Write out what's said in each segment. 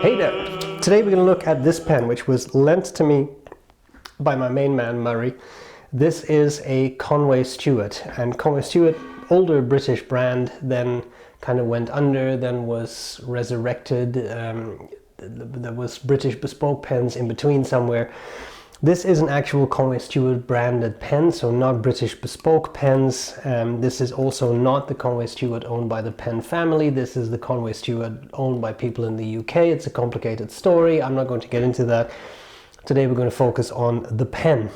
Hey there! Today we're going to look at this pen, which was lent to me by my main man Murray. This is a Conway Stewart, and Conway Stewart, older British brand, then kind of went under, then was resurrected. There was British bespoke pens in between somewhere. This is an actual Conway Stewart branded pen, so not British bespoke pens. This is also not the Conway Stewart owned by the pen family. This is the Conway Stewart owned by people in the UK. It's a complicated story. I'm not going to get into that. Today we're going to focus on the pen.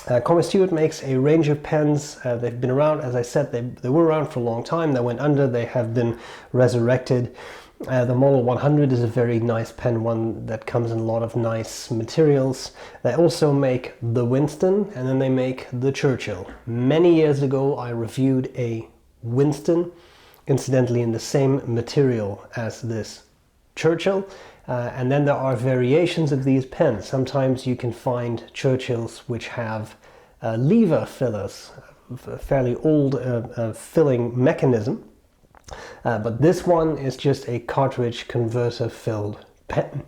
Conway Stewart makes a range of pens. They've been around, as I said, they were around for a long time. They went under, they have been resurrected. The Model 100 is a very nice pen, one that comes in a lot of nice materials. They also make the Winston, and then they make the Churchill. Many years ago I reviewed a Winston, incidentally in the same material as this Churchill. And then there are variations of these pens. Sometimes you can find Churchills which have lever fillers, a fairly old filling mechanism. But this one is just a cartridge converter filled pen.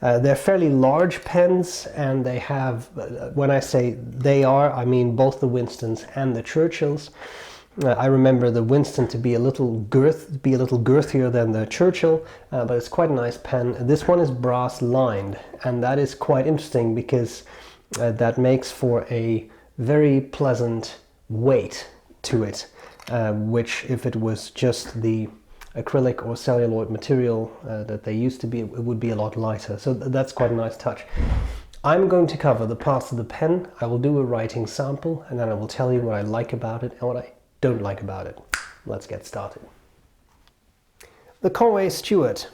They're fairly large pens, and they have, when I say they are, I mean both the Winstons and the Churchills. I remember the Winston to be a little girthier than the Churchill, but it's quite a nice pen. This one is brass lined, and that is quite interesting because that makes for a very pleasant weight to it. Which, if it was just the acrylic or celluloid material that they used to be, it would be a lot lighter. So that's quite a nice touch. I'm going to cover the parts of the pen. I will do a writing sample, and then I will tell you what I like about it and what I don't like about it. Let's get started. The Conway Stewart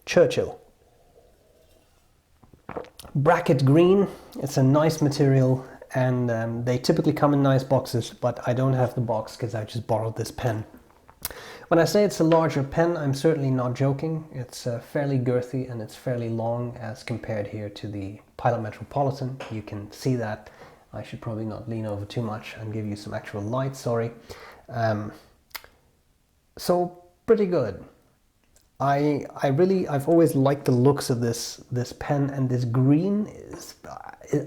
Churchill. Bracket green. It's a nice material. And they typically come in nice boxes, but I don't have the box because I just borrowed this pen. When I say it's a larger pen, I'm certainly not joking. It's fairly girthy and it's fairly long as compared here to the Pilot Metropolitan. You can see that. I should probably not lean over too much and give you some actual light, sorry. So pretty good. I've always liked the looks of this pen, and this green is,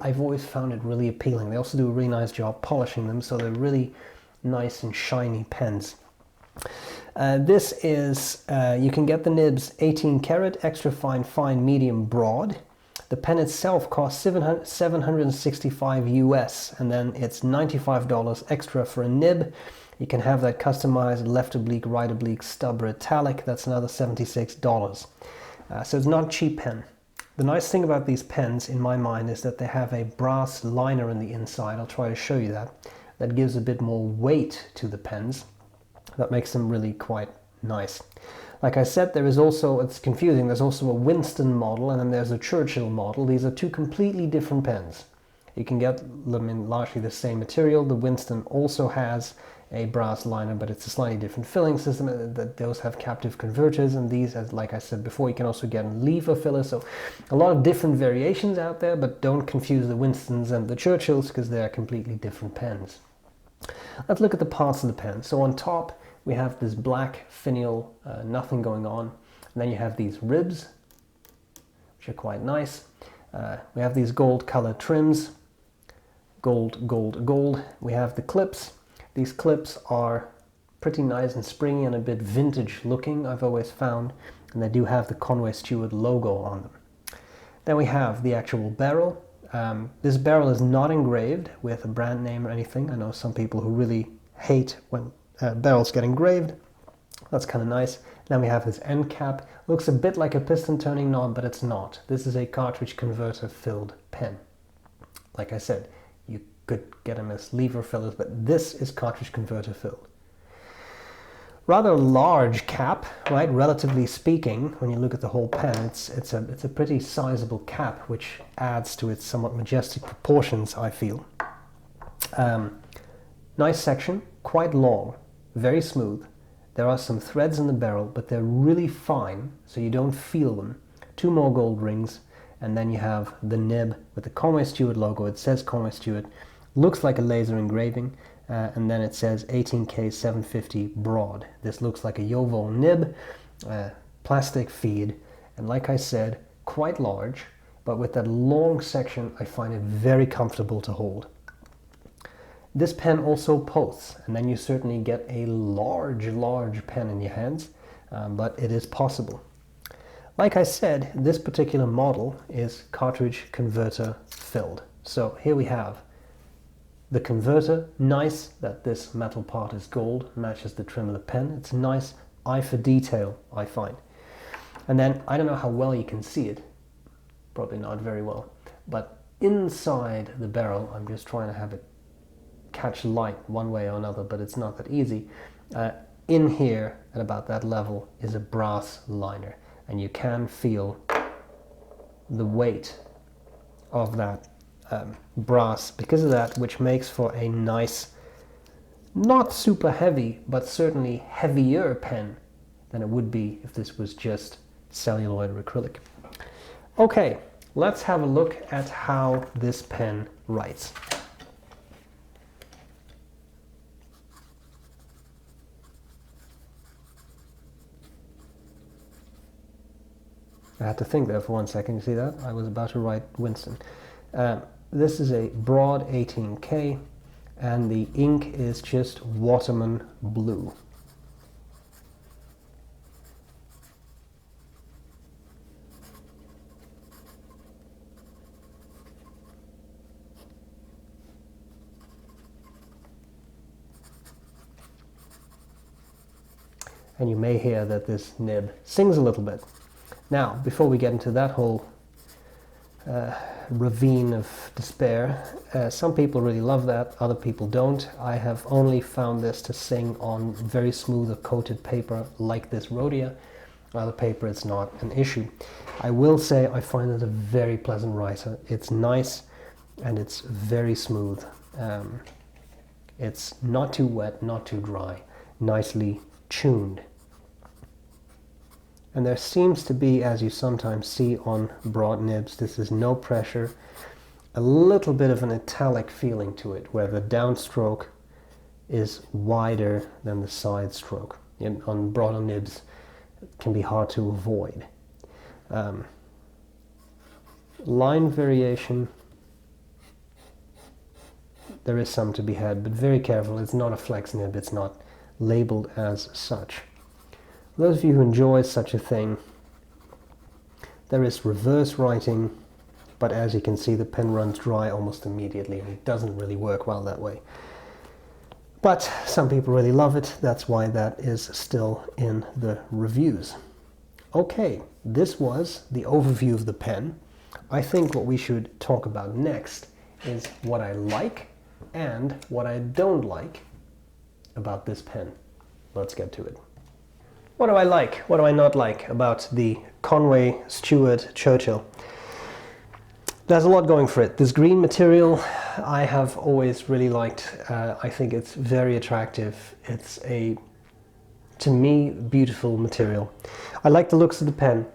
I've always found it really appealing. They also do a really nice job polishing them, so they're really nice and shiny pens. This is, you can get the nibs 18 karat, extra fine, medium, broad. The pen itself costs $765 US, and then it's $95 extra for a nib. You can have that customized left oblique, right oblique, stub or italic. That's another $76. So it's not a cheap pen. The nice thing about these pens, in my mind, is that they have a brass liner in the inside. I'll try to show you that. That gives a bit more weight to the pens. That makes them really quite nice. Like I said, there is also, it's confusing, there's also a Winston model and then there's a Churchill model. These are two completely different pens. You can get them in largely the same material. The Winston also has a brass liner, but it's a slightly different filling system. That those have captive converters, and these, as like I said before, you can also get lever fillers. So a lot of different variations out there, but don't confuse the Winstons and the Churchills because they are completely different pens. Let's look at the parts of the pen. So on top we have this black finial, nothing going on, and then you have these ribs, which are quite nice. We have these gold colored trims, gold, gold, gold. We have the clips. These clips are pretty nice and springy and a bit vintage looking, I've always found, and they do have the Conway Stewart logo on them. Then we have the actual barrel. This barrel is not engraved with a brand name or anything. I know some people who really hate when barrels get engraved. That's kind of nice. Then we have this end cap. Looks a bit like a piston turning knob, but it's not. This is a cartridge converter filled pen. Like I said, you could get them as lever fillers, but this is cartridge converter filled. Rather large cap, right? Relatively speaking, when you look at the whole pen, it's a pretty sizable cap, which adds to its somewhat majestic proportions, I feel. Nice section, quite long, very smooth. There are some threads in the barrel, but they're really fine, so you don't feel them. 2 more gold rings, and then you have the nib with the Conway Stewart logo. It says Conway Stewart, looks like a laser engraving, and then it says 18K 750 broad. This looks like a Yovo nib, plastic feed, And like I said, quite large, but with that long section, I find it very comfortable to hold. This pen also posts, and then you certainly get a large pen in your hands, but it is possible. Like I said, this particular model is cartridge converter filled. So here we have the converter. Nice that this metal part is gold, matches the trim of the pen. It's nice eye for detail, I find. And then, I don't know how well you can see it, probably not very well, but inside the barrel, I'm just trying to have it catch light one way or another, but it's not that easy. In here, at about that level, is a brass liner, and you can feel the weight of that brass because of that, which makes for a nice, not super heavy, but certainly heavier pen than it would be if this was just celluloid or acrylic. Okay, let's have a look at how this pen writes. I had to think there for 1 second. You see that? I was about to write Winston. This is a broad 18K, and the ink is just Waterman blue. And you may hear that this nib sings a little bit. Now, before we get into that whole ravine of despair, some people really love that, other people don't. I have only found this to sing on very smooth or coated paper like this Rhodia. Other paper, it's not an issue. I will say I find it a very pleasant writer. It's nice and it's very smooth. It's not too wet, not too dry, nicely tuned. And there seems to be, as you sometimes see on broad nibs, this is no pressure, a little bit of an italic feeling to it, where the downstroke is wider than the side stroke. On broader nibs, it can be hard to avoid. Line variation, there is some to be had, but very careful. It's not a flex nib, it's not labeled as such. For those of you who enjoy such a thing, there is reverse writing, but as you can see, the pen runs dry almost immediately, and it doesn't really work well that way. But some people really love it. That's why that is still in the reviews. Okay, this was the overview of the pen. I think what we should talk about next is what I like and what I don't like about this pen. Let's get to it. What do I like? What do I not like about the Conway Stewart Churchill? There's a lot going for it. This green material I have always really liked. I think it's very attractive. It's a, to me, beautiful material. I like the looks of the pen.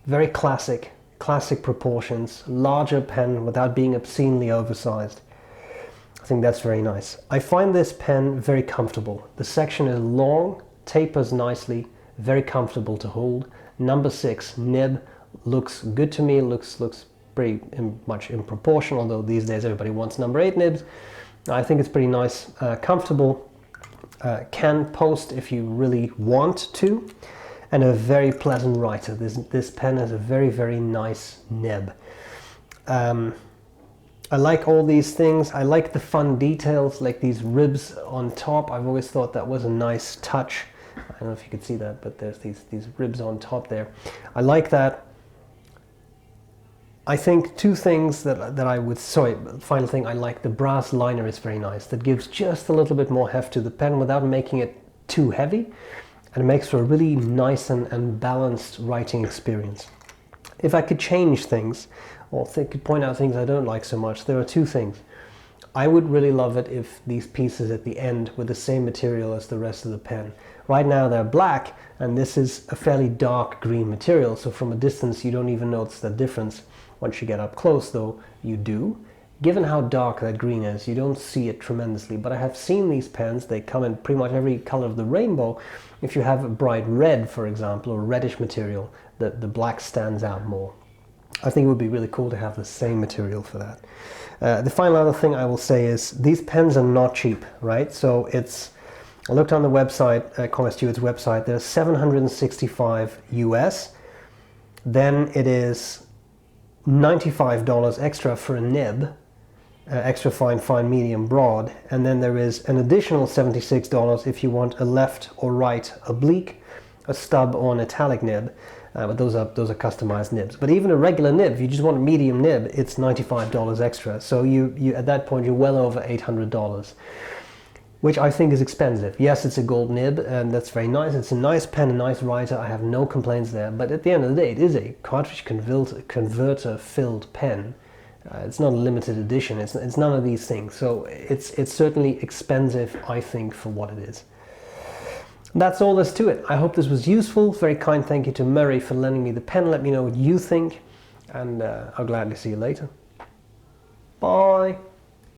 Very classic proportions, larger pen without being obscenely oversized. I think that's very nice. I find this pen very comfortable. The section is long, tapers nicely, very comfortable to hold. Number 6 nib looks good to me, looks pretty much in proportion, although these days everybody wants number 8 nibs. I think it's pretty nice, comfortable, can post if you really want to, and a very pleasant writer. This pen has a very nice nib. I like all these things. I like the fun details, like these ribs on top. I've always thought that was a nice touch. I don't know if you can see that, but there's these ribs on top there. I like that. I think two things that I would, final thing, I like the brass liner is very nice. That gives just a little bit more heft to the pen without making it too heavy. And it makes for a really nice and balanced writing experience. If I could change things, or could point out things I don't like so much, there are two things. I would really love it if these pieces at the end were the same material as the rest of the pen. Right now they're black, and this is a fairly dark green material, so from a distance you don't even notice the difference. Once you get up close though, you do. Given how dark that green is, you don't see it tremendously, but I have seen these pens. They come in pretty much every color of the rainbow. If you have a bright red, for example, or reddish material, the black stands out more. I think it would be really cool to have the same material for that. The final other thing I will say is these pens are not cheap, right? So I looked on the website, Conway Stewart's website, they're $765 US. Then it is $95 extra for a nib, extra fine, medium, broad, and then there is an additional $76 if you want a left or right oblique, a stub, or an italic nib. But those are customized nibs. But even a regular nib, if you just want a medium nib, it's $95 extra. So you at that point you're well over $800, which I think is expensive. Yes, it's a gold nib, and that's very nice. It's a nice pen, a nice writer. I have no complaints there. But at the end of the day, it is a cartridge converter filled pen. It's not a limited edition. It's none of these things. So it's certainly expensive, I think, for what it is. That's all there's to it. I hope this was useful. Very kind thank you to Murray for lending me the pen. Let me know what you think, and I'll gladly see you later. Bye.